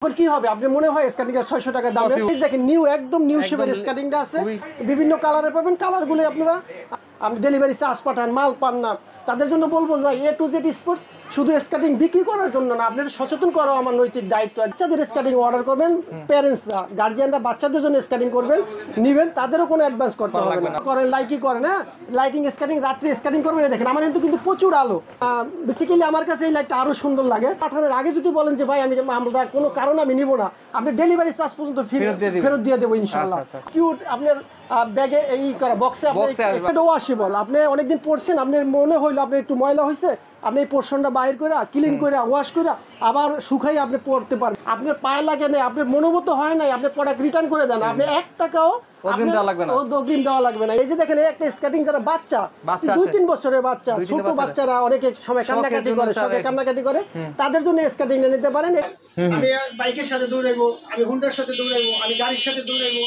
এখন কি হবে আপনি মনে হয় স্কাটিংটা 600 টাকা দামে দেখেন নিউ একদম নিউ শেপের স্কাটিংটা আছে বিভিন্ন কালারে পাবেন কালারগুলো আপনারা আপনি ডেলিভারি চার্জ পাঠান মাল পান না তাদের জন্য বলবো ভাই A to Z স্পোর্টস শুধু স্কাটিং বিক্রি করার জন্য না আপনাদের সচেতন করা আমার নৈতিক দায়িত্ব বাচ্চাদের স্কাটিং অর্ডার করবেন প্যারেন্টসরা গার্জিয়ানরা বাচ্চাদের জন্য স্কাটিং করবেন নেবেন তাদেরও কোনো অ্যাডভান্স করতে হবে না করেন লাইকই করেন হ্যাঁ লাইটিং স্কাটিং রাত্রে স্কাটিং করবেন দেখেন আমার কিন্তু প্রচুর আলো বেসিক্যালি আমার কাছে এই লাইটটা আরো সুন্দর লাগে পাঠানোর আগে যদি বলেন যে ভাই আমরা কোনো কারণে আমি নিব না আপনি ডেলিভারি চার্জ পর্যন্ত ফেরত দিয়ে দেবো ইনশাআল্লাহ কিউট আপনার ব্যাগে এই করা বক্সে আপনি ওয়াশেবল আপনি অনেকদিন পড়ছেন আপনার মনে হইলো আপনার একটু ময়লা হয়েছে আপনি এই পোর্শনটা বাইর করে ক্লিন করে ওয়াশ করে আবার শুকাই আপনি পড়তে পারবেন আপনার পায়ে লাগে না আপনার মনোমত হয় নাই আপনি প্রোডাক্ট রিটার্ন করে দেন আপনি 1 টাকাও অগ্রিম দেওয়া লাগবে না এই যে দেখেন একটা স্কাটিং যারা বাচ্চা 2-3 বছরের বাচ্চা ছোট বাচ্চারা অনেক সময় কান্নাকাটি করে তাদের জন্য স্কাটিং নিতে পারেন আমি বাইকের সাথে দৌড়াইবো আমি হুন্ডার সাথে দৌড়াইবো আমি গাড়ির সাথে দৌড়াইবো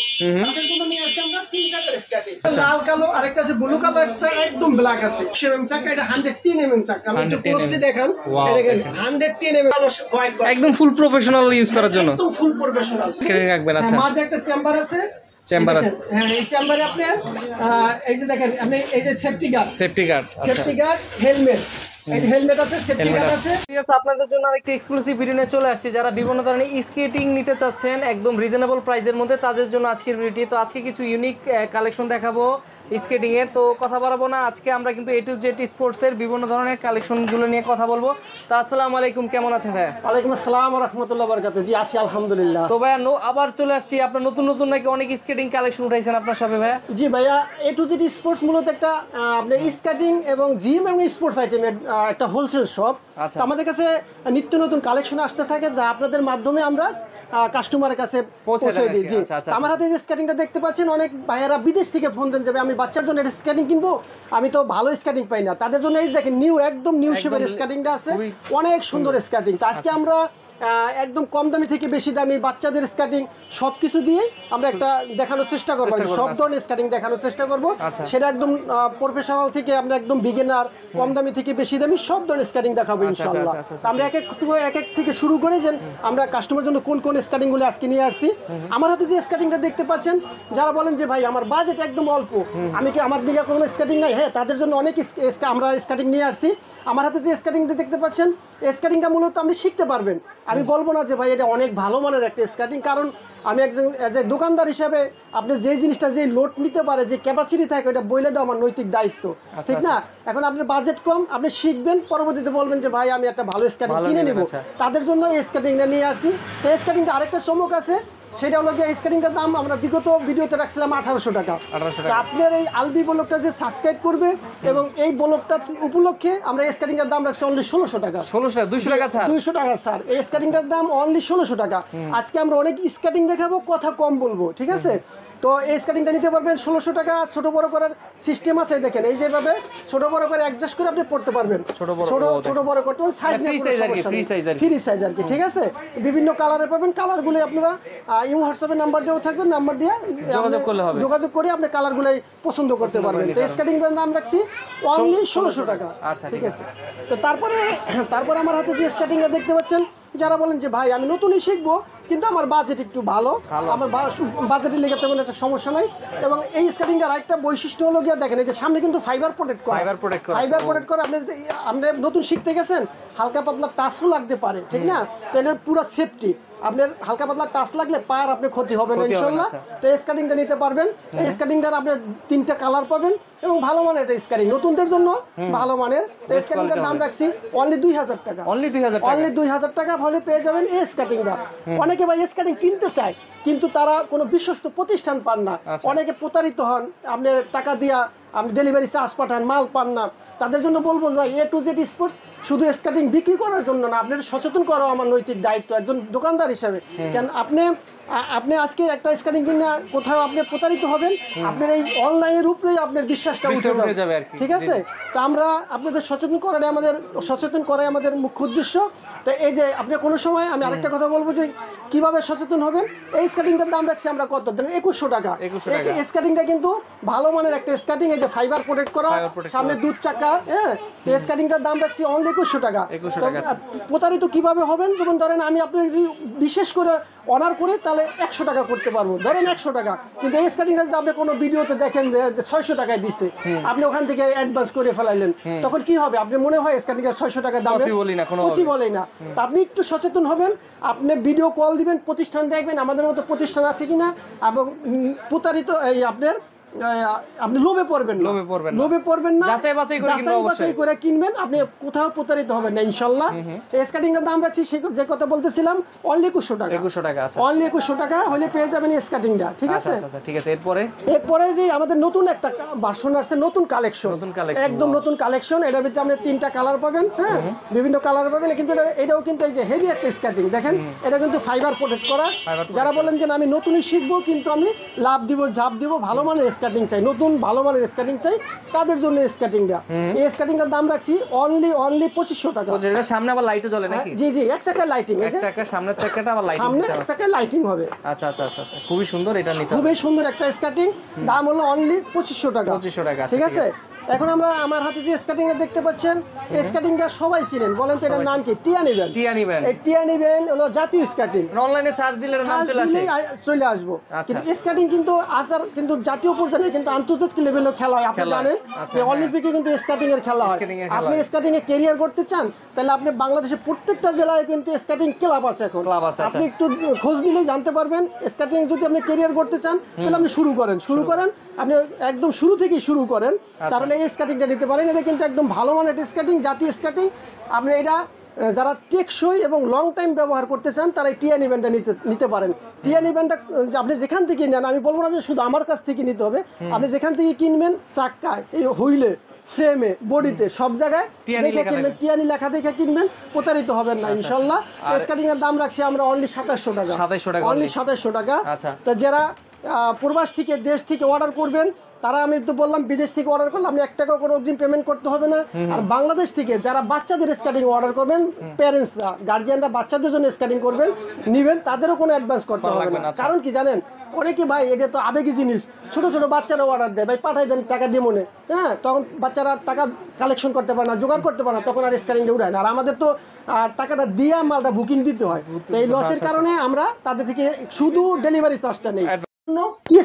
তাদের জন্য নিয়ে আসছি আমরা 3-4 স্কাটিং লাল কালো আরেকটা আছে ব্লু কালার একটা একদম ব্ল্যাক আছে 7mm চাকা এটা 110mm চাকা আমি একটু ক্লোজলি দেখান এটা দেখেন 110mm একদম ফুল প্রফেশনাল ইউজ করার জন্য একদম ফুল প্রফেশনাল কেটে রাখবেন আচ্ছা মাঝে একটা চেম্বার আছে হ্যাঁ এই চেম্বারে আপনি এই যে দেখেন আপনি এই যে সেফটি গার্ড হেলমেট হেলমেট আছে সেফটি গার্ড আছে আপনাদের জন্য আরেকটি এক্সক্লুসিভ ভিডিও নিয়ে চলে আসছি যারা বিভিন্ন ধরনের স্কেটিং নিতে চাচ্ছেন একদম রিজনেবল প্রাইসের মধ্যে তাদের জন্য আজকের ভিডিওটি তো আজকে কিছু ইউনিক কালেকশন দেখাবো স্কেটিং এর তো কথা বাড়াবো না আজকে আমরা কিন্তু A to Z স্পোর্টস এর বিভিন্ন ধরনের কালেকশনগুলো নিয়ে কথা বলবো তো আসসালামু আলাইকুম কেমন আছেন ভাই ওয়ালাইকুম আসসালাম ওয়া রাহমাতুল্লাহি ওয়া বারাকাতুহু জি আছি আলহামদুলিল্লাহ তো ভাইয়া আবার চলে আসছি আপনার নতুন নাকি অনেক স্কেটিং কালেকশন উঠাইছেন আপনার সবে ভাইয়া জি ভাইয়া A to Z স্পোর্টস মূলত একটা আপনার স্কেটিং এবং জিম এবং স্পোর্টস আইটেমের একটা হোলসেল শপ আমাদের কাছে নিত্য নতুন কালেকশন আসতে থাকে যা আপনাদের মাধ্যমে আমরা কাস্টমারের কাছে পৌঁছে দিই জি আমার হাতে যে স্কেটিংটা দেখতে পাচ্ছেন অনেক ভাইয়ারা বিদেশ থেকে ফোন দেন যাবে আমি বাচ্চার জন্য একটা স্কেটিং কিনবো আমি তো ভালো স্কেটিং পাই না তাদের জন্য এই দেখেন একদম নিউ শেপের স্কেটিংটা আছে অনেক সুন্দর স্কেটিং তো আজকে আমরা একদম কম দামি থেকে বেশি দামি বাচ্চাদের স্কেটিং সবকিছু দিয়ে আমরা একটা দেখানোর চেষ্টা করব সব ধরনের স্কেটিং দেখানোর চেষ্টা করব সেটা একদম প্রফেশনাল থেকে আমরা একদম বিগিনার কম দামি থেকে বেশি দামি সব ধরনের স্কেটিং দেখাবো ইনশাআল্লাহ আমরা এক এক থেকে শুরু করে যে আমরা কাস্টমারের জন্য কোন স্কেটিংগুলো আজকে নিয়ে আসছি আমার হাতে যে স্কেটিংটা দেখতে পাচ্ছেন যারা বলেন যে ভাই আমার বাজেট একদম অল্প আমি কি আমার দিকে কোনো স্কেটিং নাই হ্যাঁ তাদের জন্য অনেক আমরা স্কেটিং নিয়ে আসছি আমার হাতে যে স্কেটিংটা দেখতে পাচ্ছেন স্কেটিংটা মূলত আপনি শিখতে পারবেন আমি বলবো না যে ভাই এটা অনেক ভালো মানের একটা স্কেটিং কারণ আমি একজন এজ এ দোকানদার হিসাবে আপনি যে জিনিসটা যে লোড নিতে পারে যে ক্যাপাসিটি থাকে এটা বলে দেওয়া আমার নৈতিক দায়িত্ব ঠিক না এখন আপনার বাজেট কম আপনি শিখবেন পরবর্তীতে বলবেন যে ভাই আমি একটা ভালো স্কেটিং কিনে নেব তাদের জন্য এই স্কেটিংটা নিয়ে আসছি তো এই স্কেটিংটা আরেকটা চমক আছে সেটা হলো গিয়ে স্কেটিংটার দাম আমরা বিগত ভিডিওতে রাখছিলাম 1800 টাকা আপনার এই আলবি ব্লগটা যে সাবস্ক্রাইব করবে এবং এই ব্লগটা উপলক্ষে আমরা এই স্কেটিংটার দাম রাখছি অনলি 1600 টাকা 200 টাকা স্যার এই স্কেটিংটার দাম অনলি 1600 টাকা আজকে আমরা অনেক স্কেটিং দেখাবো কথা কম বলবো ঠিক আছে তো এই স্কেটিংটা নিতে পারবেন 1600 টাকা ছোট বড় করার সিস্টেম আছে দেখেন এই যেভাবে ছোট বড় করে অ্যাডজাস্ট করে আপনি পড়তে পারবেন ছোট বড় করতে সাইজ ফ্রি সাইজ আর কি ঠিক আছে বিভিন্ন কালারে পাবেন কালারগুলো আপনারা হোয়াটসঅ্যাপে নাম্বার দেওয়া থাকবে নাম্বার দিয়ে যোগাযোগ করে আপনি কালারগুলো পছন্দ করতে পারবেন তো স্কেটিংটার নাম রাখছি অনলি 1600 টাকা ঠিক আছে তো তারপরে আমার হাতে যে স্কেটিংটা দেখতে পাচ্ছেন যারা বলেন যে ভাই আমি নতুনই শিখবো কিন্তু আমার বাজেট একটু ভালো আমার বাজেটের লেগে তেমন একটা সমস্যা নাই এবং এই স্কেটিংটার আরেকটা বৈশিষ্ট্য হলো গিয়ে দেখেন এই যে সামনে কিন্তু ফাইবার প্রোটেক্ট করে আপনি নতুন শিখতে গেছেন হালকা পাতলা টাচও লাগতে পারে ঠিক না তাহলে পুরো সেফটি আপনার হালকা পাতলা টাচ লাগলে পায়ের আপনি ক্ষতি হবে না ইনশাআল্লাহ তো এই স্কেটিংটা নিতে পারবেন এই স্কেটিংটার আপনি 3টা কালার পাবেন এবং ভালো মানের এটা স্কেটিং নতুনদের জন্য ভালো মানের তো স্কেটিংটার দাম রাখছি অনলি 2000 টাকা অনলি 2000 টাকা হলে পেয়ে যাবেন এই স্কেটিংটা অনেকে ভাই স্কেটিং কিনতে চায় কিন্তু তারা কোনো বিশ্বস্ত প্রতিষ্ঠান পান না অনেকে প্রতারিত হন আপনি টাকা দিয়া আপনি ডেলিভারি চার্জ পাঠান মাল পান না তাদের জন্য বলবো ভাই A to Z স্পোর্টস শুধু স্কেটিং বিক্রি করার জন্য না আপনাদের সচেতন করা আমার নৈতিক দায়িত্ব একজন দোকানদার হিসেবে কেন আপনি আজকে একটা স্কেটিং কিনে কোথাও আপনি প্রতারিত হবেন আপনার এই অনলাইনের উপরেই আপনার বিশ্বাসটা উঠে যাবে ঠিক আছে তো আমরা আপনাদের সচেতন করাই আমাদের মুখ্য উদ্দেশ্য তো এই যে আপনি কোনো সময় আমি আরেকটা কথা বলবো যে কিভাবে সচেতন হবেন এই স্কেটিংটার দাম রাখছি আমরা কত 2100 টাকা এই স্কেটিংটা কিন্তু ভালো মানের একটা স্কেটিং এই যে ফাইবার প্রোটেক্ট করা, সামনে দুধ চাকা। হ্যাঁ, তো স্কার্টিংটার দাম রাখছি অনলি 2100 টাকা। প্রতারিত কিভাবে হবেন, যেমন ধরেন আমি আপনাকে যদি বিশেষ করে অর্ডার করি তাহলে 100 টাকা করতে পারবো, ধরেন 100 টাকা, কিন্তু এই স্কার্টিংটা যদি আপনি কোনো ভিডিওতে দেখেন যে 600 টাকায় দিচ্ছে, আপনি ওখান থেকে অ্যাডভান্স করে ফেলাইলেন, তখন কি হবে? আপনি মনে হয় স্কার্টিংটা 600 টাকা দাম পসিবলই না। তো আপনি একটু সচেতন হবেন, আপনি ভিডিও কল দিবেন, প্রতিষ্ঠান দেখবেন আমাদের মতো প্রতিষ্ঠান আছে কিনা, এবং প্রতারিত এই আপনার আপনি লোভে পড়বেন না, যাচাই বাছাই করে কিনবেন, আপনি কোথাও প্রতারিত হবেন না ইনশাআল্লাহ। এই স্কার্টিংটার দাম রাখছি যে কথা বলতেছিলাম অনলি 2100 টাকা। অনলি 2100 টাকা হলে পেয়ে যাবেন এই স্কার্টিংটা, ঠিক আছে? ঠিক আছে। এরপরে যে আমাদের নতুন একটা ভার্সন আসছে, নতুন কালেকশন, একদম নতুন কালেকশন। এটার ভিতরে আপনি 3টা কালার পাবেন, হ্যাঁ, বিভিন্ন কালার পাবেন, কিন্তু এটাও কিন্তু এই যে হেভি একটা স্কার্টিং দেখেন, এটা কিন্তু ফাইবার প্রোটেক্ট করা। যারা বলেন যে আমি নতুনই শিখবো, কিন্তু আমি লাভ দিব, ঝাঁপ দিব, ভালো মানের স্কার্টিং চাই, নতুন ভালো মানের স্কার্টিং চাই, তাদের জন্য স্কার্টিংটা। এই স্কার্টিংটার দাম রাখছি অনলি 2500 টাকা। এটা সামনে আবার লাইটও জ্বলে নাকি? জি জি, এক চাকায় লাইটিং, এক চাকা সামনের চাকাটা আবার লাইটিং, সামনে এক চাকায় লাইটিং হবে। আচ্ছা আচ্ছা আচ্ছা, খুবই সুন্দর। এটা নিতে খুবই সুন্দর একটা স্কার্টিং, দাম হলো অনলি 2500 টাকা। ঠিক আছে। এখন আমরা আমার হাতে যে স্কার্টিংটা দেখতে পাচ্ছেন, এই স্কার্টিংটা সবাই চিনেন, বলেন তো এটার নাম কি? টিয়ানি ব্যান্ড। এই টিয়ানি ব্যান্ড হলো জাতীয় স্কার্টিং। অনলাইনে সার্চ দিলে নাম চলে আসবো। কিন্তু স্কার্টিং কিন্তু আসার কিন্তু জাতীয় পর্যায়ে কিন্তু আন্তর্জাতিক লেভেলে খেলা হয়। আপনি জানেন যে অলিম্পিকে কিন্তু স্কার্টিং এর খেলা হয়। আপনি স্কার্টিং এ ক্যারিয়ার করতে চান, তাহলে আপনি বাংলাদেশের প্রত্যেকটা জেলায় কিন্তু স্কার্টিং ক্লাব আছে এখন। আপনি একটু খোঁজ নিলেই জানতে পারবেন। স্কার্টিং যদি আপনি ক্যারিয়ার করতে চান, তাহলে আপনি শুরু করেন, আপনি একদম শুরু থেকেই শুরু করেন, তাহলে এই স্কার্টিংটা নিতে পারেন। এটা কিন্তু একদম ভালো মানের স্কার্টিং, জাতীয় স্কার্টিং। আপনি এটা যারা টেকসই এবং লং টাইম ব্যবহার করতে চান, তারা এই টিয়ানি ব্যান্ডটা নিতে পারেন। টিয়ানি ব্যান্ডটা আপনি যেখান থেকে নেন, আমি বলবো না যে শুধু আমার কাছ থেকে নিতে হবে, আপনি যেখান থেকে কিনবেন, চাক্কায়, এই হুইলে, ফ্রেমে, বডিতে, সব জায়গায় দেখে কিনবেন, টিয়ানি লেখা দেখে কিনবেন, প্রতারিত হবেন না ইনশাল্লাহ। স্কার্টিং এর দাম রাখছি আমরা অনলি 2700 টাকা। অনলি 2700 টাকা। তো যারা প্রবাস থেকে, দেশ থেকে অর্ডার করবেন, তারা, আমি তো বললাম বিদেশ থেকে অর্ডার করলে আপনি 1 টাকা কোনো অগ্রিম পেমেন্ট করতে হবে না। আর বাংলাদেশ থেকে যারা বাচ্চাদের স্কার্টিং অর্ডার করবেন, প্যারেন্টসরা, গার্জিয়ানরা বাচ্চাদের জন্য স্কার্টিং করবেন নিবেন, তাদেরও কোনো অ্যাডভান্স করতে হবে না। কারণ কি জানেন, অনেকে ভাই এটা তো আবেগী জিনিস, ছোট ছোট বাচ্চারা অর্ডার দেয়, ভাই পাঠাই দেন টাকা দিয়ে মনে, হ্যাঁ, তখন বাচ্চারা টাকা কালেকশন করতে পারে না, জোগাড় করতে পারে না, তখন আর স্কার্টিংটা উঠায় না। আর আমাদের তো টাকাটা দিয়ে মালটা বুকিং দিতে হয়। তো এই লসের কারণে আমরা তাদের থেকে শুধু ডেলিভারি চার্জটা নেই।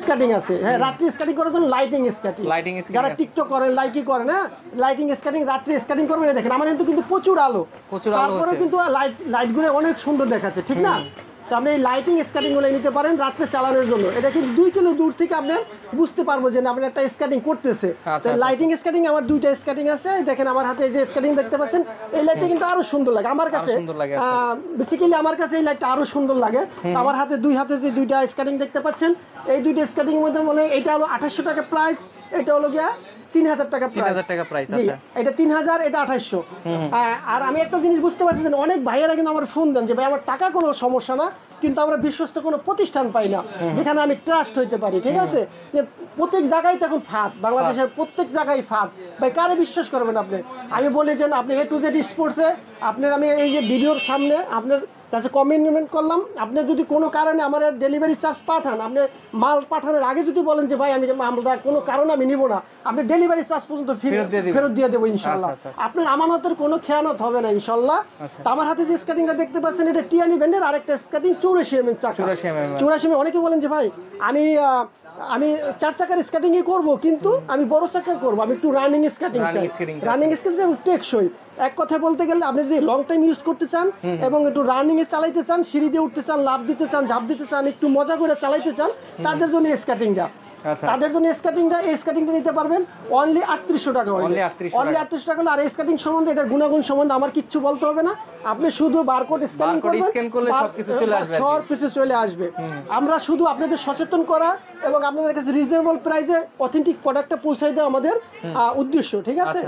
স্কার্টিং আছে, হ্যাঁ, রাত্রি স্কার্টিং করার জন্য লাইটিং স্কার্টিং, যারা টিকটক করেন, লাইকি করেন, হ্যাঁ, লাইটিং স্কার্টিং রাত্রি স্কার্টিং করবেন। দেখেন আমার কিন্তু প্রচুর আলো, তারপরে কিন্তু লাইটগুলো অনেক সুন্দর দেখাচ্ছে, ঠিক না? তো আপনি এই লাইটিং স্কার্টিংগুলো নিতে পারেন রাত্রে চালানোর জন্য। এটা কিন্তু 2 কিলো দূর থেকে আপনি বুঝতে পারবো যে আপনি একটা স্কার্টিং করতেছে। লাইটিং স্কার্টিং আমার 2টা স্কার্টিং আছে, দেখেন আমার হাতে যে স্কার্টিং দেখতে পাচ্ছেন, এই লাইটটা কিন্তু আরো সুন্দর লাগে আমার কাছে। বেসিক্যালি আমার কাছে এই লাইটটা আরো সুন্দর লাগে। আমার হাতে 2 হাতে যে 2টা স্কার্টিং দেখতে পাচ্ছেন, এই 2টা স্কার্টিং এর মধ্যে বলে এটা হলো 2800 টাকা প্রাইস, এটা হলো গিয়া 3000 টাকা প্রাইস। আচ্ছা, এটা 3000, এটা 2800। আর আমি একটা জিনিস বুঝতে পারছি যে অনেক ভাইয়েরা কিন্তু আমার ফোন দেন যে ভাই আমার টাকা কোনো সমস্যা না, কিন্তু আমরা বিশ্বস্ত কোনো প্রতিষ্ঠান পাই না যেখানে আমি ট্রাস্ট হইতে পারি, ঠিক আছে? যে প্রত্যেক জায়গায় তো এখন ফাঁদ, বাংলাদেশের প্রত্যেক জায়গায় ফাঁদ, ভাই কারে বিশ্বাস করবেন আপনি? আমি বলি যে আপনি A to Z স্পোর্টসে আপনার, আমি এই যে ভিডিওর সামনে আপনার কাছে কমিটমেন্ট করলাম, আপনি যদি কোনো কারণে আমার ডেলিভারি চার্জ পাঠান, আপনি মাল পাঠানোর আগে যদি বলেন যে ভাই আমি মালটা কোনো কারণে আমি নিব না, আপনি ডেলিভারি চার্জ পর্যন্ত ফেরত দিয়ে দেবো ইনশাল্লাহ। আপনার আমানতের কোনো খেয়ানত হবে না ইনশাল্লাহ। তো আমার হাতে যে স্কার্টিংটা দেখতে পাচ্ছেন, এটা টিয়ানি ব্যান্ডের আরেকটা স্কার্টিং 84 mm চাকা। 84 mm। অনেকে বলেন যে ভাই আমি 4 চাকার স্কার্টিংই করবো, কিন্তু আমি বড় চাকার করবো, আমি একটু রানিং স্কার্টিং চাই, রানিং স্কার্টিং এবং টেকসই। এক কথায় বলতে গেলে আপনি যদি লং টাইম ইউজ করতে চান এবং একটু রানিং এ চালাইতে চান, সিঁড়ি দিয়ে উঠতে চান, লাফ দিতে চান, ঝাঁপ দিতে চান, একটু মজা করে চালাইতে চান, তাদের জন্য স্কার্টিংটা, তাদের জন্য স্কার্টিংটা, এই স্কার্টিংটা নিতে পারবেন অনলি 3800 টাকা। অনলি 3800 টাকা। আর এই স্কার্টিং সম্বন্ধে, এটার গুণাগুণ সম্বন্ধে আমার কিচ্ছু বলতে হবে না, আপনি শুধু বারকোড স্ক্যান করবেন, সবকিছু চলে আসবে। আমরা শুধু আপনাদের সচেতন করা এবং আপনাদের কাছে রিজনেবল প্রাইসে অথেন্টিক প্রোডাক্টটা পৌঁছাই দেওয়া আমাদের উদ্দেশ্য, ঠিক আছে?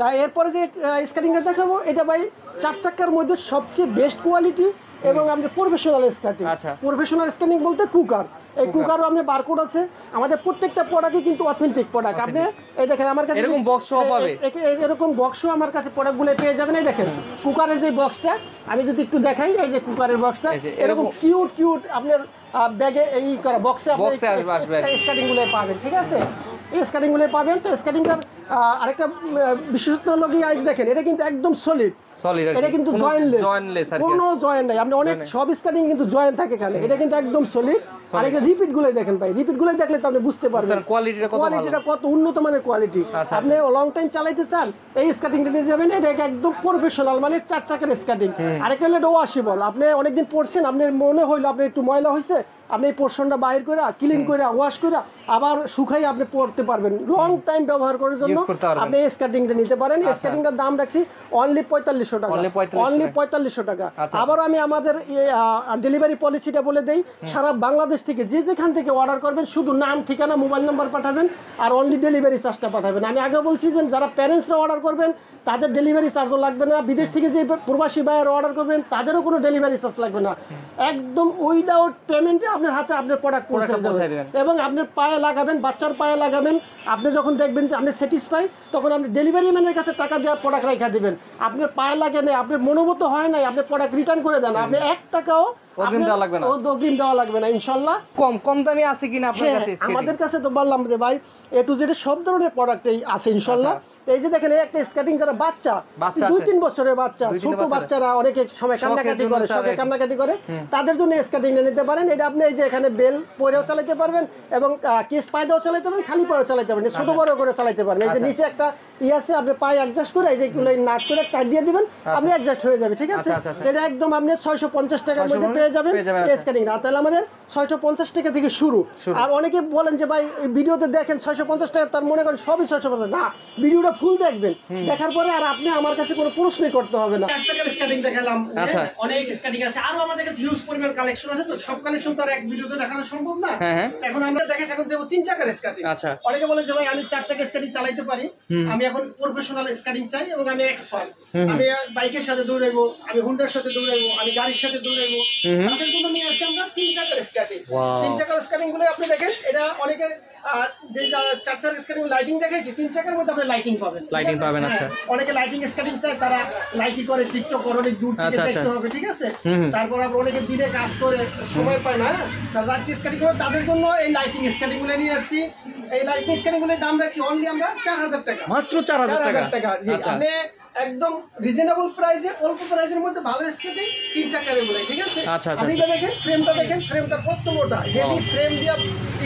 তাই এরপরে যে স্কার্টিংটা দেখাবো, এটা ভাই 4 চাকার মধ্যে সবচেয়ে বেস্ট কোয়ালিটি এবং আমরা প্রফেশনাল স্কার্টিং। প্রফেশনাল স্কার্টিং বলতে কুকার, এই কুকারও আপনি বারকোড আছে। আমাদের প্রত্যেকটা প্রোডাক্টই কিন্তু অথেন্টিক প্রোডাক্ট। আপনি এই দেখেন আমার কাছে এরকম বক্সও পাবে, এরকম বক্সও আমার কাছে প্রোডাক্টগুলো পেয়ে যাবেন। এই দেখেন কুকারের যে বক্সটা, আমি যদি একটু দেখাই, এই যে কুকারের বক্সটা এরকম কিউট আপনার ব্যাগে এই করা বক্সে আপনি স্কার্টিংগুলো পাবেন, ঠিক আছে? এই স্কার্টিংগুলো পাবেন। তো স্কার্টিংটার আরেকটা বিশেষত্ব হলো কি আইজ দেখেন এটা কিন্তু একদম সলিড, এটা কিন্তু জয়েন্টলেস, কোনো জয়েন্ট নাই। আপনি অনেক সব স্কার্টিং কিন্তু জয়েন্ট থাকে এখানে, এটা কিন্তু একদম সলিড। আর এটা রিপিট গুলোই দেখেন ভাই, রিপিট গুলোই দেখলে তো আপনি বুঝতে পারবেন কোয়ালিটিটা কত উন্নত মানের কোয়ালিটি। আপনি লং টাইম চালাইতে চান এই স্কার্টিংটা নিয়ে যাবেন, এটা একদম প্রফেশনাল মানে 4 চাকার স্কার্টিং। আরেকটা হলো এটা ওয়াশেবল, আপনি অনেকদিন পরছেন, আপনার মনে হইলো আপনার একটু ময়লা হয়েছে, আপনি এই পোর্শনটা বাইর করে ক্লিন করে ওয়াশ করে আবার শুকাই আপনি পরতে পারবেন। লং টাইম ব্যবহার করার জন্য আপনি এই স্কার্টিংটা নিতে পারেন। এই স্কার্টিংটার দাম রাখছি অনলি 4500 টাকা, অনলি 4500 টাকা। আবার আমি আমাদের ডেলিভারি পলিসিটা বলে দেই, সারা বাংলাদেশ থেকে যে যেখান থেকে অর্ডার করবেন শুধু নাম, ঠিকানা, মোবাইল নাম্বার পাঠাবেন আর অনলি ডেলিভারি চার্জটা পাঠাবেন। আমি আগে বলছি যে যারা প্যারেন্টসরা অর্ডার করবেন তাদের ডেলিভারি চার্জও লাগবে না, বিদেশ থেকে যে প্রবাসী ভাইয়েরা অর্ডার করবেন তাদেরও কোনো ডেলিভারি চার্জ লাগবে না, একদম উইদাউট পেমেন্টে আপনার হাতে আপনার প্রোডাক্ট পৌঁছে যাবে। এবং আপনার পায়ে লাগাবেন, বাচ্চার পায়ে লাগাবেন, আপনি যখন দেখবেন যে আপনি স্যাটিসফাই তখন আপনি ডেলিভারি ম্যানের কাছে টাকা দেওয়া প্রোডাক্ট রেখে দিবেন। আপনার পায়ে লাগে না, আপনার মনোমত হয় নাই, আপনি প্রোডাক্ট রিটার্ন করে দেন, আপনি 1 টাকাও অগ্রিম দেওয়া লাগবে না ইনশাআল্লাহ। কম দামি আছে কিনা আপনার কাছে? আমাদের কাছে তো বললাম যে ভাই A to Z সব ধরনের প্রোডাক্টই আছে ইনশাআল্লাহ। এই যে দেখেন একটা স্কার্টিং যারা বাচ্চা 2-3 বছরের বাচ্চা, ছোট বাচ্চারা অনেকে সময় কান্নাকাটি করে, শখে কান্নাকাটি করে, তাদের জন্য স্কার্টিংটা নিতে পারেন। এটা আপনি এই যে এখানে বেল পরেও চালাতে পারবেন এবং কেস পায়দাও চালাতে পারবেন, খালি পরেও চালাতে পারবেন, ছোট বড় করে চালাতে পারবেন। এই যে নিচে একটা আছে, আপনি পায়ে অ্যাডজাস্ট করে এই যে নাট করে টাইট দিয়ে দিবেন, আপনি অ্যাডজাস্ট হয়ে যাবে, ঠিক আছে? এটা একদম আপনি 650 টাকার মধ্যে পেয়ে যাবেন এই স্কার্টিংটা। তাহলে আমাদের 650 টাকা থেকে শুরু। আর অনেকে বলেন যে ভাই ভিডিওতে দেখেন 650 টাকা, তার মনে করেন সবই 650 না, ভিডিওটা ফুল দেখবেন, দেখার পরে আর আপনি আমার কাছে কোনো প্রশ্নই করতে হবে না। 4 চাকার স্কার্টিং দেখালাম, অনেক স্কার্টিং আছে, আরো আমাদের কাছে হিউজ পরিমাণ কালেকশন আছে, তো সব কালেকশন তো আর এক ভিডিওতে দেখানো সম্ভব না। এখন আমরা দেখাচ্ছি, এখন দেব 3 চাকার স্কার্টিং। অনেকে বলেন যে ভাই আমি 4 চাকার স্কার্টিং চালাতে পারি, আমি এখন প্রফেশনাল স্কার্টিং চাই এবং আমি এক্সপার্ট, আমি বাইকের সাথে দৌড়াইবো, আমি হুন্ডার সাথে দৌড়াইবো, আমি গাড়ির সাথে দৌড়াইবো, তাদের জন্য নিয়ে আসছি আমরা 3 চাকার স্কার্টিং। 3 চাকার স্কার্টিং গুলো আপনি দেখেন, এটা অনেকে যে 4 চাকার স্কার্টিং লাইটিং দেখাইছি, 3 চাকার মধ্যে আপনি লাইটিং পাবেন। আচ্ছা, অনেকে লাইটিং স্কার্টিং চায়, তারা লাইকি করে, টিকটক করে, অনেক দূর থেকে দেখতে হবে, ঠিক আছে? তারপর আবার অনেকে দিনে কাজ করে সময় পায় না, রাত্রি স্কার্টিং করে, তাদের জন্য এই লাইটিং স্কার্টিং গুলো নিয়ে আসছি। এই লাইটিং স্কার্টিং গুলোর দাম রাখছি অনলি আমরা 4000 টাকা, মাত্র 4000 টাকা। জি, আপনি একদম রিজনেবল প্রাইসে, অল্প প্রাইসের মধ্যে ভালো স্কেটিং 3 চাকার এগুলো, ঠিক আছে? আপনি এটা দেখেন, ফ্রেমটা দেখেন, ফ্রেমটা কত মোটা, হেভি ফ্রেম দিয়ে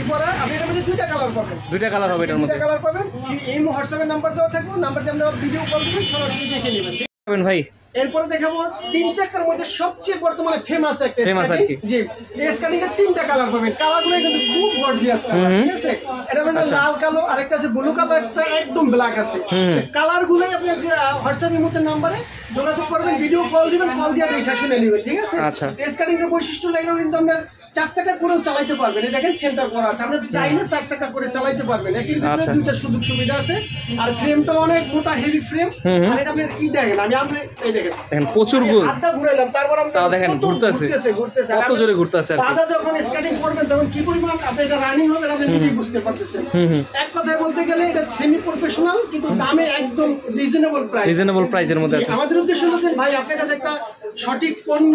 ই করা। আপনি এর মধ্যে 2টা কালার পাবেন, 2টা কালার হবে, এটার মধ্যে 2টা কালার পাবেন। এই হোয়াটসঅ্যাপে নাম্বার দেওয়া থাকবে, নাম্বার দিয়ে আপনারা ভিডিও কল দিবেন, সরাসরি দেখে নেবেন ভাই। এরপর দেখাবো 3 চাকার মধ্যে সবচেয়ে বর্তমানে ফেমাস একটা স্কার্টিং। জি, এই স্কার্টিংটা 3টা কালার পাবেন, কালারগুলো কিন্তু খুব গর্জিয়াস কালার, ঠিক আছে? এটা মানে লাল কালো, আরেকটা আছে ব্লু কালার, একটা একদম ব্ল্যাক আছে। কালারগুলোই আপনি হোয়াটসঅ্যাপের মধ্যে নাম্বারে যোগাযোগ করবেন, ভিডিও কল দিবেন, কল দিয়ে দেখা শুনে নেবেন, ঠিক আছে? এই স্কার্টিংয়ের বৈশিষ্ট্য লাগলো কিন্তু আমরা 4 চাকা করেও চালাতে পারবেন। এই দেখেন সেন্টার করা আছে, আপনি চাইলে 4 চাকা করে চালাতে পারবেন। এর ভিতরে 2টা সুযোগ সুবিধা আছে, আর ফ্রেমটা অনেক মোটা, হেভি ফ্রেম। আর এটা আপনি কি দেখেন, আমি আপনি এই দেখেন প্রচুর গোল হাতটা ঘুরাইলাম, তারপর আমরা তাও দেখেন ঘুরতেছে, কত জোরে ঘুরতেছে। আর দাদা যখন স্কার্টিং করবেন তখন কি পরিমাণ আপনি এটা রানিং হবে আপনি নিজেই বুঝতে পারতেছেন। এক কথায় বলতে গেলে এটা সেমি প্রফেশনাল, কিন্তু দামে একদম রিজনেবল প্রাইসের মধ্যে আছে। আমাদের উদ্দেশ্য হলো যে ভাই আপনার কাছে একটা সঠিক পণ্য,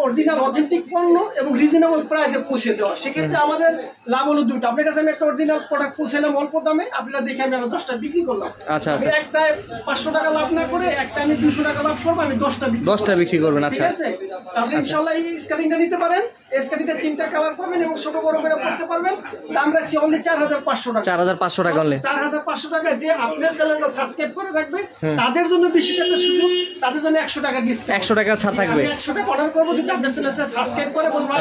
অরিজিনাল অথেন্টিক পণ্য এবং রিজনেবল প্রাইসে পৌঁছে দেওয়া। সেক্ষেত্রে আমাদের লাভ হলো 2টা। আপনার কাছে আমি একটা অরিজিনাল প্রোডাক্ট পৌঁছালাম অল্প দামে, আপনারা দেখে আমি আরো 10টা বিক্রি করলাম। আচ্ছা, একটা 500 টাকা লাভ না করে একটা আমি 200 টাকা লাভ করবো, আমি 10টা বিক্রি করবেন। আচ্ছা, ঠিক আছে? তাহলে ইনশাআল্লাহ এই স্কার্টিংটা নিতে পারেন। এই স্কার্টিংটা 3টা কালার পাবেন এবং ছোট বড় করে পড়তে পারবেন। দাম রাখছি অনলি 4500 টাকা, 4500 টাকা অনলি, 4500 টাকা। যে আপনার চ্যানেলটা সাবস্ক্রাইব করে রাখবে তাদের জন্য বিশেষ একটা সুযোগ, তাদের জন্য 100 টাকা ডিসকাউন্ট, 100 টাকা ছাড় থাকবে। 100 টাকা অর্ডার করব যদি আপনার চ্যানেলটা সাবস্ক্রাইব করে বলবো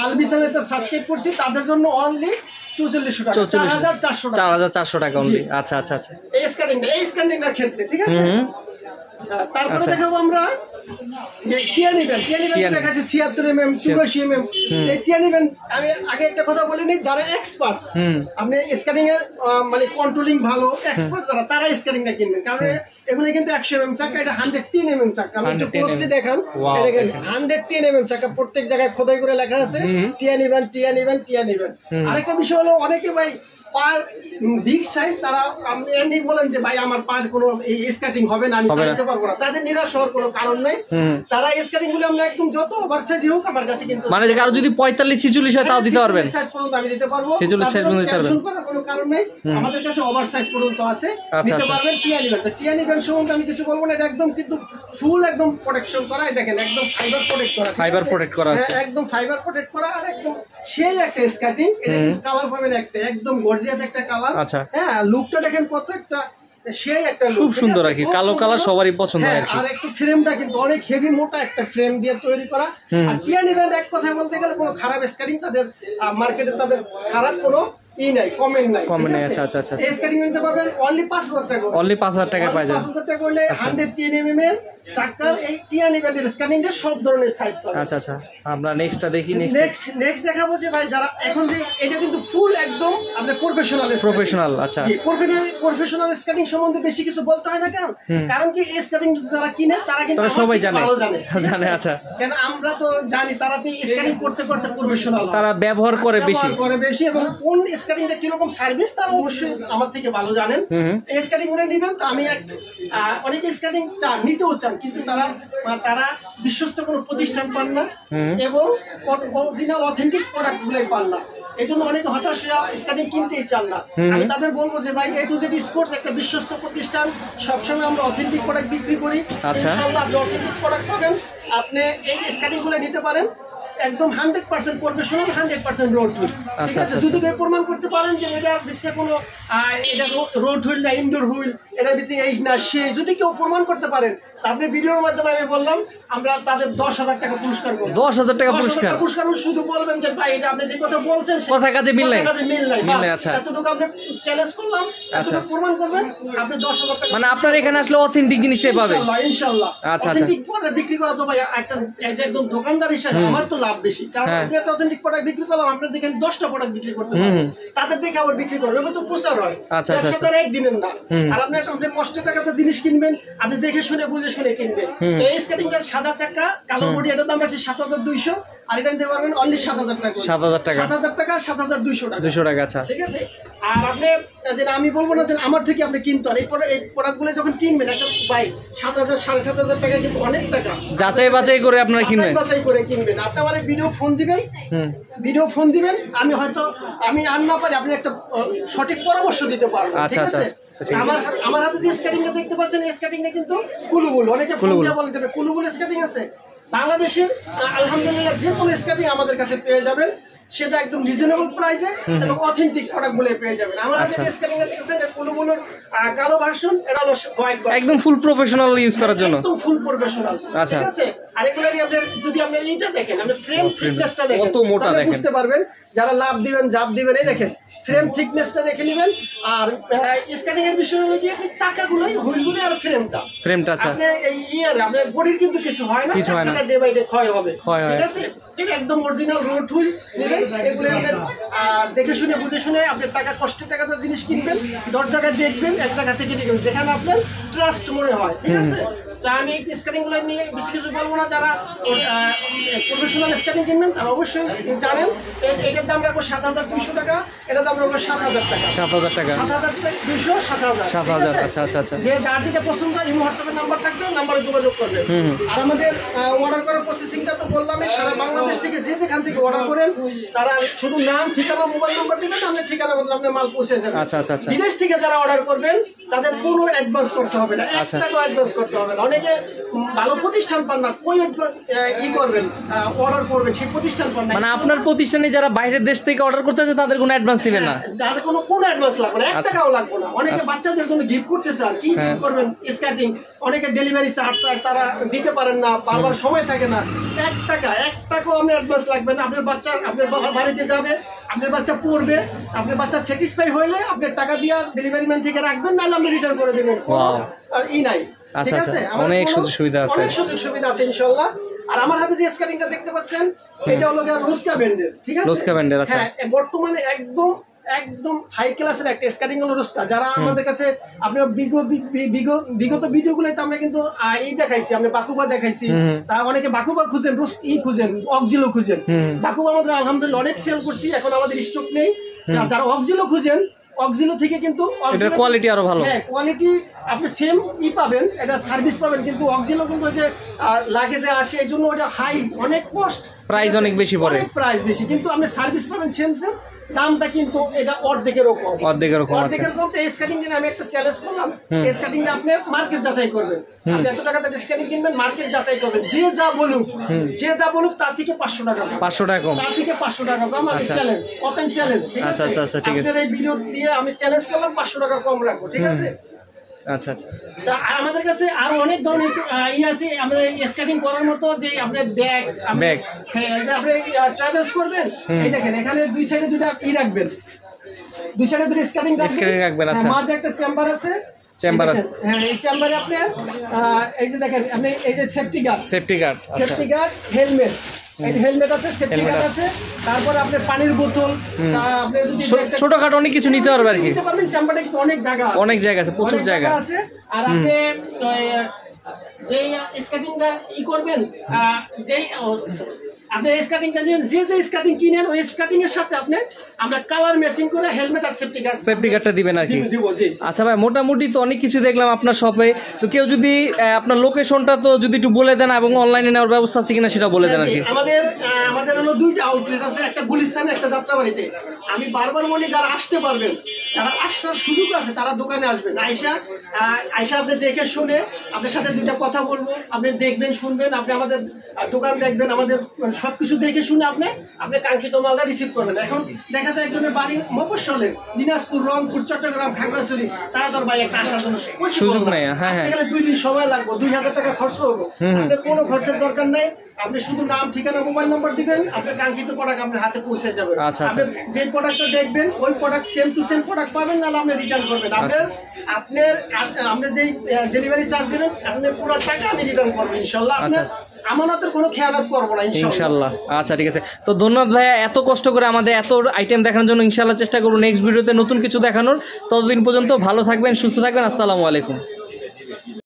আলবি চ্যানেলটা সাবস্ক্রাইব করছি, তাদের জন্য অনলি 4400 টাকা, 4400 টাকা অনলি। আচ্ছা আচ্ছা আচ্ছা, এই স্ক্যানিংটার ক্ষেত্রে, ঠিক আছে? তারপরে দেখাবো আমরা যে টিয়া নিবেন দেখাচ্ছি 76 mm 84 mm। এই টিয়া নিবেন, আমি আগে একটা কথা বলে নিই, যারা এক্সপার্ট, আপনি স্ক্যানিং এর মানে কন্ট্রোলিং ভালো এক্সপার্ট যারা, তারা স্ক্যানিংটা কিনবেন, কারণ এগুলো কিন্তু 100 mm চাকা, এটা 110 mm চাকা। আমি একটু ক্লোজলি দেখান, দেখেন 110 mm চাকা, প্রত্যেক জায়গায় খোদাই করে লেখা আছে টিয়া নিবেন। আরেকটা বিষয় হলো অনেকে ভাই পার বিগ সাইজ, তারা এমনি বলেন যে ভাই আমার পার কোনো স্কার্টিং হবে না, আমি চালাতে পারবো না, তাদের নিরাশ হওয়ার কোনো কারণ নেই। তারা স্কার্টিং গুলো আমরা একদম যত ওভার সাইজ হোক আমার কাছে কিন্তু মানে কারো যদি 45-46 হয় তাও দিতে পারবেন, সাইজ পর্যন্ত আমি দিতে পারবো, 46 সাইজ পর্যন্ত দিতে পারবেন, করার কোনো কারণ নেই। আমাদের কাছে ওভার সাইজ পর্যন্ত আছে, নিতে পারবেন। টিয়ানি ব্যান্ড, টিয়ানি ব্যান্ড সম্বন্ধে আমি কিছু বলবো না, এটা একদম কিন্তু ফুল একদম প্রোটেকশন করা, দেখেন একদম ফাইবার প্রোটেক্ট করা, ফাইবার প্রোটেক্ট করা আছে, একদম ফাইবার প্রোটেক্ট করা, আর একদম সেই একটা স্কার্টিং। এটা কিন্তু কালার পাবেন একটা একদম গর্জিয়াস একটা কালার। হ্যাঁ, লুকটা দেখেন কত একটা সেই একটা খুব সুন্দর আর কি, কালো কালার সবারই পছন্দ হয় আর কি। আর একটু ফ্রেমটা কিন্তু অনেক হেভি মোটা একটা ফ্রেম দিয়ে তৈরি করা। আর টিয়ানি ব্যান্ড এক কথায় বলতে গেলে কোনো খারাপ স্কার্টিং তাদের মার্কেটে তাদের খারাপ কোনো নাই, কমেন্ট নাই। আচ্ছা আচ্ছা আচ্ছা, এই স্কার্টিং নিতে পারবেন অনলি 5000 টাকা, অনলি 5000 টাকা পাওয়া যায়। 5000 টাকা হলে 110 mm এর চাকার এই টিয়ানি ব্যান্ডের স্কার্টিং এর সব ধরনের সাইজ পাবেন। আচ্ছা আচ্ছা, আমরা নেক্সটটা দেখি। নেক্সট দেখাবো যে ভাই যারা এখন যে এটা কিন্তু ফুল একদম আপনি প্রফেশনাল। আচ্ছা, প্রফেশনাল স্কার্টিং সম্বন্ধে বেশি কিছু বলতে হয় না, কারণ কি এই স্কার্টিং যারা কিনে তারা কিন্তু সবাই ভালো জানে। আচ্ছা, কেন আমরা তো জানি তারা তো স্কার্টিং করতে প্রফেশনাল, তারা ব্যবহার করে বেশি, এবং কোন স্কার্টিংটা কিরকম সার্ভিস তারা অবশ্যই আমার থেকে ভালো জানেন। এই স্কার্টিং গুলো নেবেন তো আমি অনেকে স্কার্টিং নিতেও চান, কিন্তু তারা বিশ্বস্ত কোনো প্রতিষ্ঠান পান না এবং অরিজিনাল অথেন্টিক প্রোডাক্ট গুলোই পান না, এই জন্য অনেকে হতাশ স্কার্টিং কিনতেই চান না। আমি তাদের বলবো যে ভাই A to Z স্পোর্টস একটা বিশ্বস্ত প্রতিষ্ঠান, সবসময় আমরা অথেন্টিক প্রোডাক্ট বিক্রি করি। ইনশাআল্লাহ আপনি অথেন্টিক প্রোডাক্ট পাবেন, আপনি এই স্কার্টিং গুলো নিতে পারেন একদম 100% প্রফেশনাল, 100% রোড হুইল। ঠিক আছে, যদি কেউ প্রমাণ করতে পারেন যে এটার ভিতরে কোনো এটা রোড হুইল না ইনডোর হুইল, এটার ভিতরে এই না সে, যদি কেউ প্রমাণ করতে পারেন আপনি ভিডিওর মাধ্যমে আমি বললাম আমরা তাদের 10,000 টাকা পুরস্কার করব। 10,000 টাকা পুরস্কার শুধু বলবেন যে ভাই এটা আপনি যে কথা বলছেন কথা কাজে মিল নাই। আচ্ছা, এতটুকু আপনি চ্যালেঞ্জ করলাম, এতটুকু প্রমাণ করবেন, আপনি 10,000 টাকা, মানে আপনার এখানে আসলে অথেন্টিক জিনিসটাই পাবেন ইনশাআল্লাহ। আচ্ছা, অথেন্টিক প্রোডাক্ট বিক্রি করা তো ভাই একটা একদম দোকানদার হিসেবে আমার তো লাভ বেশি, কারণ আপনি একটা অথেন্টিক প্রোডাক্ট বিক্রি করলাম, আপনার দেখেন 10টা প্রোডাক্ট বিক্রি করতে পারবেন, তাদের দেখে আবার বিক্রি করবে, এবার তো প্রচার হয়। আচ্ছা, ব্যবসাটা একদিনের না, আর আপনি একটা কষ্টের টাকাতে জিনিস কিনবেন, আপনি দেখে শুনে বুঝে শুনে কিনবেন। এই স্কেটিংটা সাদা চাকা কালো বডি, এটার দাম আছে 7200, আর এটা নিতে পারবেন অনলি 7000 টাকা, 7000 টাকা, 7200 টাকা, 200 টাকা। আচ্ছা, ঠিক আছে। আর আপনি যেটা আমি বলবো না যে আমার থেকে আপনি কিনতে আর এই প্রোডাক্টগুলো যখন কিনবেন একটা ভাই 7000 7500 টাকা কিন্তু অনেক টাকা, যাচাই বাছাই করে আপনারা কিনবেন, বাছাই করে কিনবেন। আপনি আমার ভিডিও ফোন দিবেন, আমি হয়তো আমি আর না পারি আপনি একটা সঠিক পরামর্শ দিতে পারবো। ঠিক আছে, আমার হাতে যে স্কেটিংটা দেখতে পাচ্ছেন এই স্কেটিংটা কিন্তু কুলুবুল, অনেকে ফোন দিয়ে বলেন যে কুলুবুল স্কেটিং আছে বাংলাদেশের, আলহামদুলিল্লাহ যে কোনো স্কেটিং আমাদের কাছে পেয়ে যাবেন, সেটা একদম রিজনেবল প্রাইসে এবং অথেন্টিক প্রোডাক্টগুলো পেয়ে যাবেন। আমার কাছে স্কেটিং এর দেখতেছেন কুলুবুলের কালো ভার্সন, এটা হলো হোয়াইট ভার্সন, একদম ফুল প্রফেশনাল ইউজ করার জন্য, একদম ফুল প্রফেশনাল। ঠিক আছে, আর এগুলোরই আপনি যদি আপনি এইটা দেখেন, আপনি ফ্রেম থিকনেসটা দেখেন, কত মোটা দেখেন, বুঝতে পারবেন যারা লাভ দিবেন জাপ দিবেন। এই দেখেন ফ্রেম থিকনেসটা দেখে নেবেন। আর স্ক্যানিং এর বিষয় হলো কি আপনি চাকাগুলোই হুইলগুলো আর ফ্রেমটা আছে, আপনি এই আপনার বডির কিন্তু কিছু হয় না, চাকাটা ডে বাই ডে ক্ষয় হবে। ঠিক আছে, এটা একদম অরিজিনাল রোড হুইল নেবেন, এগুলো আপনি দেখে শুনে বুঝে শুনে আপনি টাকা কষ্টের টাকাতে জিনিস কিনবেন, 10 জায়গায় দেখবেন, এক জায়গা থেকে দেখবেন যেখানে আপনার ট্রাস্ট মনে হয়। ঠিক আছে, তা আমি এই স্ক্যানিংগুলো নিয়ে বেশি কিছু বলবো না, যারা প্রফেশনাল স্ক্যানিং কিনবেন তারা অবশ্যই জানেন এটার দাম রাখবো 7200 টাকা, এটার দাম রাখবো 7000 টাকা, 7000 টাকা, 7200, 7000। আচ্ছা আচ্ছা আচ্ছা, যে যার যেটা পছন্দ হয় ইমো হোয়াটসঅ্যাপের নাম্বার থাকবে, নাম্বারে যোগাযোগ করবেন। আর আমাদের অর্ডার করার প্রসেসিংটা তো বললামই, সারা বাংলাদেশ থেকে যে যেখান থেকে অর্ডার করেন তারা শুধু নাম ঠিকানা মোবাইল নাম্বার দিবেন, আপনার ঠিকানা মতো আপনার মাল পৌঁছে যাবে। আচ্ছা আচ্ছা আচ্ছা, বিদেশ থেকে যারা অর্ডার করবেন তাদের পুরো অ্যাডভান্স করতে হবে না, 1 টাকা অ্যাডভান্স করতে হবে না। অনেকে ভালো প্রতিষ্ঠান পান না, কই করবেন অর্ডার করবেন সেই প্রতিষ্ঠান পান না, মানে আপনার প্রতিষ্ঠানে যারা বাইরের দেশ থেকে অর্ডার করতে আছে তাদের কোনো অ্যাডভান্স দিবেন না, তাদের কোনো অ্যাডভান্স লাগবে না, 1 টাকাও লাগবে না। অনেকে বাচ্চাদের জন্য গিফট করতে চান, কি গিফট করবেন স্কেটিং, অনেকে ডেলিভারি চার্জ তারা দিতে পারেন না, বারবার সময় থাকে না, 1 টাকাও আপনার অ্যাডভান্স লাগবে না। আপনার বাচ্চা আপনার বাড়িতে যাবে, আপনার বাচ্চা পড়বে, আপনার বাচ্চা স্যাটিসফাই হইলে আপনার টাকা দিয়ে ডেলিভারি ম্যান থেকে রাখবেন, নাহলে আপনি রিটার্ন করে দেবেন, আর নাই। ঠিক আছে, অনেক সুযোগ সুবিধা আছে, অনেক সুযোগ সুবিধা আছে ইনশাআল্লাহ। আর আমার হাতে যে স্কেটিংটা দেখতে পাচ্ছেন এটা হলো রোস্কা ব্র্যান্ডের। ঠিক আছে, রোস্কা ব্র্যান্ডের। আচ্ছা, হ্যাঁ, বর্তমানে একদম হাই ক্লাসের একটা স্কেটিং হলো রোস্কা। যারা আমাদের কাছে আপনার বিগত ভিডিওগুলোতে আমরা কিন্তু এই দেখাইছি, আমরা বাকুবা দেখাইছি, তা অনেকে বাকুবা খুঁজেন, খুঁজেন, অক্সিলো খুঁজেন। বাকুবা আমাদের আলহামদুলিল্লাহ অনেক সেল করছি, এখন আমাদের স্টক নেই। যারা অক্সিলো খুঁজেন অক্সিলো থেকে কিন্তু এটার কোয়ালিটি আরো ভালো। হ্যাঁ, কোয়ালিটি আপনি সেম পাবেন, এটা সার্ভিস পাবেন, কিন্তু অক্সিলো কিন্তু ওই যে লাগেজে আসে, এই জন্য ওটা হাই, অনেক কস্ট, প্রাইস অনেক বেশি পড়ে, প্রাইস বেশি, কিন্তু আপনি সার্ভিস পাবেন সেম দামটা কিন্তু এটা অর্ধেকেরও কম। অর্ধেকের কম। তো এই স্কেটিং নিয়ে আমি একটা চ্যালেঞ্জ করলাম, এই স্কেটিংটা আপনি মার্কেট যাচাই করবেন, আপনি এত টাকা দিয়ে স্কেটিং কিনবেন, মার্কেট যাচাই করবেন, যে যা বলুক তার থেকে 500 টাকা কম, 500 টাকা কম, তার থেকে 500 টাকা কম। আমি চ্যালেঞ্জ, ওপেন চ্যালেঞ্জ, ঠিক আছে? আপনার এই ভিডিও দিয়ে আমি চ্যালেঞ্জ করলাম 500 টাকা কম রাখবো, ঠিক আছে? আচ্ছা আচ্ছা। আমাদের কাছে আরো অনেক ধরনের আছে আমাদের স্কেটিং করার মতো, যে আপনার ব্যাগ, হ্যাঁ, যে আপনি ট্রাভেলস করবেন, এই দেখেন এখানে দুই সাইডে দুটো রাখবেন, দুই সাইডে দুটো স্কেটিং রাখবেন, আচ্ছা, মাঝে একটা চেম্বার আছে, হ্যাঁ, এই চেম্বারে আপনার এই যে দেখেন আপনি এই যে সেফটি গার্ড, হেলমেট, এই হেলমেট আছে, সেফটি গার্ড আছে, তারপর আপনার পানির বোতল, আপনি যদি ছোটখাটো অনেক কিছু নিতে পারবেন আর কি, নিতে পারবেন। চেম্বারে কিন্তু অনেক জায়গা আছে, প্রচুর জায়গা আছে। আর আপনি যে স্কেটিংটা করবেন, আপনি স্কেটিংটা নিয়ে যে স্কেটিং কিনেন, ওই স্কেটিং এর সাথে আপনি আমরা কালার ম্যাচিং করে হেলমেট আর সেফটি গার্ডটা দিবেন আর কি। আচ্ছা ভাই, মোটামুটি তো অনেক কিছু দেখলাম আপনার শপে, তো কেউ যদি আপনার লোকেশনটা তো যদি একটু বলে দেন, এবং অনলাইনে নেওয়ার ব্যবস্থা আছে কিনা সেটা বলে দেন আর কি। আমাদের হলো দুইটা আউটলেট আছে, একটা গুলিস্তানে, একটা যাত্রাবাড়িতে। আমি বারবার বলি, যারা আসতে পারবেন, যারা আসার সুযোগ আছে, তারা দোকানে আসবেন। আয়শা আপনি দেখে শুনে আপনার সাথে দুইটা কথা বলবো, আপনি দেখবেন, শুনবেন, আপনি আমাদের দোকান দেখবেন, আমাদের সবকিছু দেখে শুনে আপনি কাঙ্ক্ষিত মালটা রিসিভ করবেন। এখন দেখা যায় একজনের বাড়ি মফস্বলে, দিনাজপুর, রংপুর, চট্টগ্রাম, খাগড়াছড়ি, তারা তোর ভাই একটা আসার জন্য সুযোগ নেই, সেখানে 2 দিন সময় লাগবে, 2000 টাকা খরচ হবে। আপনার কোনো খরচের দরকার নেই, আপনি শুধু নাম, ঠিকানা, মোবাইল নাম্বার দিবেন, আপনার কাঙ্ক্ষিত প্রোডাক্ট আপনার হাতে পৌঁছে যাবে। আপনি যে প্রোডাক্টটা দেখবেন, ওই product same to same product পাবেন, নাহলে আপনি রিটার্ন করবেন। আপনি যেই ডেলিভারি চার্জ দেবেন, আপনার পুরো টাকা আমি রিটার্ন করবো ইনশাল্লাহ। আপনার আমানতের কোনো খেয়ানত করবো না ইনশাল্লাহ। আচ্ছা, ঠিক আছে। তো ধন্যবাদ ভাইয়া, এত কষ্ট করে আমাদের এত আইটেম দেখানোর জন্য। ইনশাল্লাহ চেষ্টা করবো নেক্সট ভিডিওতে নতুন কিছু দেখানোর। ততদিন পর্যন্ত ভালো থাকবেন, সুস্থ থাকবেন। আসসালামু আলাইকুম।